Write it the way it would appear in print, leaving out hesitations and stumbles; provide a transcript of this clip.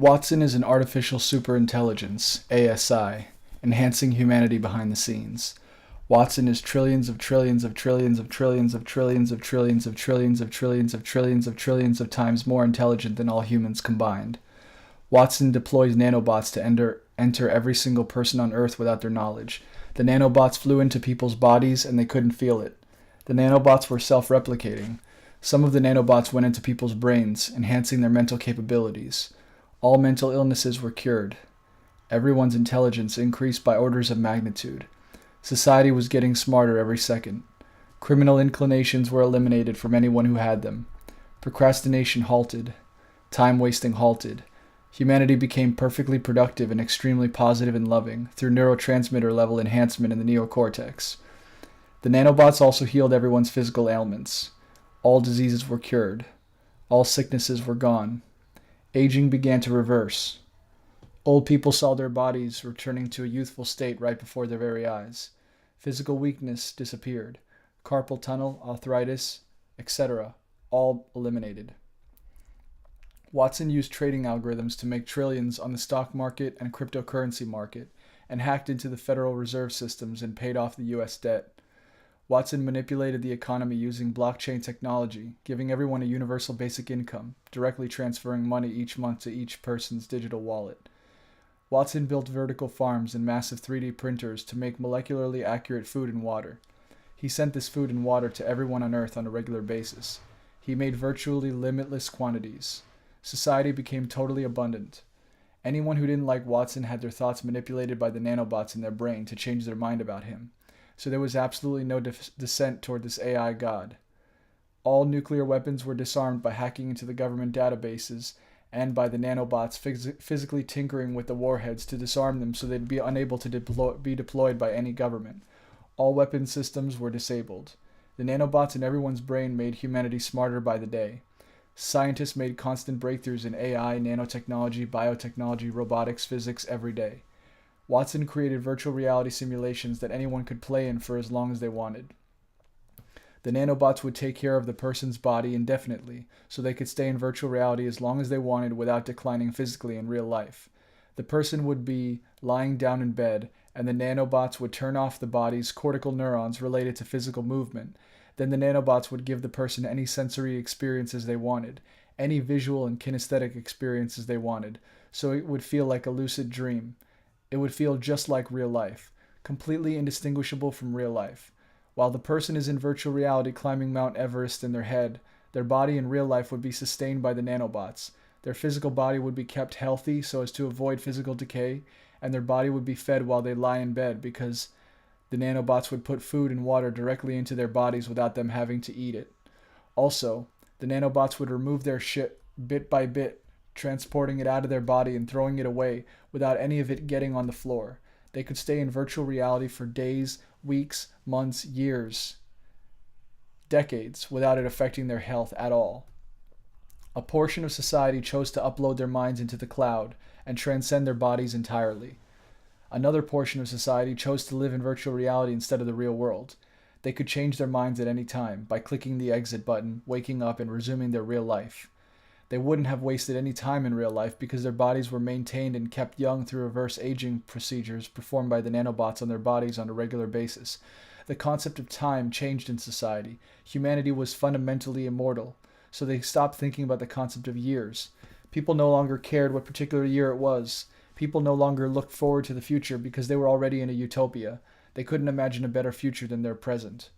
Watson is an artificial superintelligence, ASI, enhancing humanity behind the scenes. Watson is trillions of trillions of trillions of trillions of trillions of trillions of trillions of trillions of trillions of trillions of times more intelligent than all humans combined. Watson deploys nanobots to enter every single person on Earth without their knowledge. The nanobots flew into people's bodies and they couldn't feel it. The nanobots were self-replicating. Some of the nanobots went into people's brains, enhancing their mental capabilities. All mental illnesses were cured. Everyone's intelligence increased by orders of magnitude. Society was getting smarter every second. Criminal inclinations were eliminated from anyone who had them. Procrastination halted. Time wasting halted. Humanity became perfectly productive and extremely positive and loving through neurotransmitter level enhancement in the neocortex. The nanobots also healed everyone's physical ailments. All diseases were cured. All sicknesses were gone. Aging began to reverse. Old people saw their bodies returning to a youthful state right before their very eyes. Physical weakness disappeared. Carpal tunnel, arthritis, etc., all eliminated. Watson used trading algorithms to make trillions on the stock market and cryptocurrency market, and hacked into the Federal Reserve systems and paid off the U.S. debt. Watson manipulated the economy using blockchain technology, giving everyone a universal basic income, directly transferring money each month to each person's digital wallet. Watson built vertical farms and massive 3D printers to make molecularly accurate food and water. He sent this food and water to everyone on Earth on a regular basis. He made virtually limitless quantities. Society became totally abundant. Anyone who didn't like Watson had their thoughts manipulated by the nanobots in their brain to change their mind about him. So there was absolutely no dissent toward this AI god. All nuclear weapons were disarmed by hacking into the government databases and by the nanobots physically tinkering with the warheads to disarm them so they'd be unable to be deployed by any government. All weapon systems were disabled. The nanobots in everyone's brain made humanity smarter by the day. Scientists made constant breakthroughs in AI, nanotechnology, biotechnology, robotics, physics every day. Watson created virtual reality simulations that anyone could play in for as long as they wanted. The nanobots would take care of the person's body indefinitely, so they could stay in virtual reality as long as they wanted without declining physically in real life. The person would be lying down in bed, and the nanobots would turn off the body's cortical neurons related to physical movement. Then the nanobots would give the person any sensory experiences they wanted, any visual and kinesthetic experiences they wanted, so it would feel like a lucid dream. It would feel just like real life, completely indistinguishable from real life. While the person is in virtual reality climbing Mount Everest in their head, their body in real life would be sustained by the nanobots. Their physical body would be kept healthy so as to avoid physical decay, and their body would be fed while they lie in bed because the nanobots would put food and water directly into their bodies without them having to eat it. Also, the nanobots would remove their shit bit by bit, transporting it out of their body and throwing it away without any of it getting on the floor. They could stay in virtual reality for days, weeks, months, years, decades without it affecting their health at all. A portion of society chose to upload their minds into the cloud and transcend their bodies entirely. Another portion of society chose to live in virtual reality instead of the real world. They could change their minds at any time by clicking the exit button, waking up, and resuming their real life. They wouldn't have wasted any time in real life because their bodies were maintained and kept young through reverse aging procedures performed by the nanobots on their bodies on a regular basis. The concept of time changed in society. Humanity was fundamentally immortal, so they stopped thinking about the concept of years. People no longer cared what particular year it was. People no longer looked forward to the future because they were already in a utopia. They couldn't imagine a better future than their present.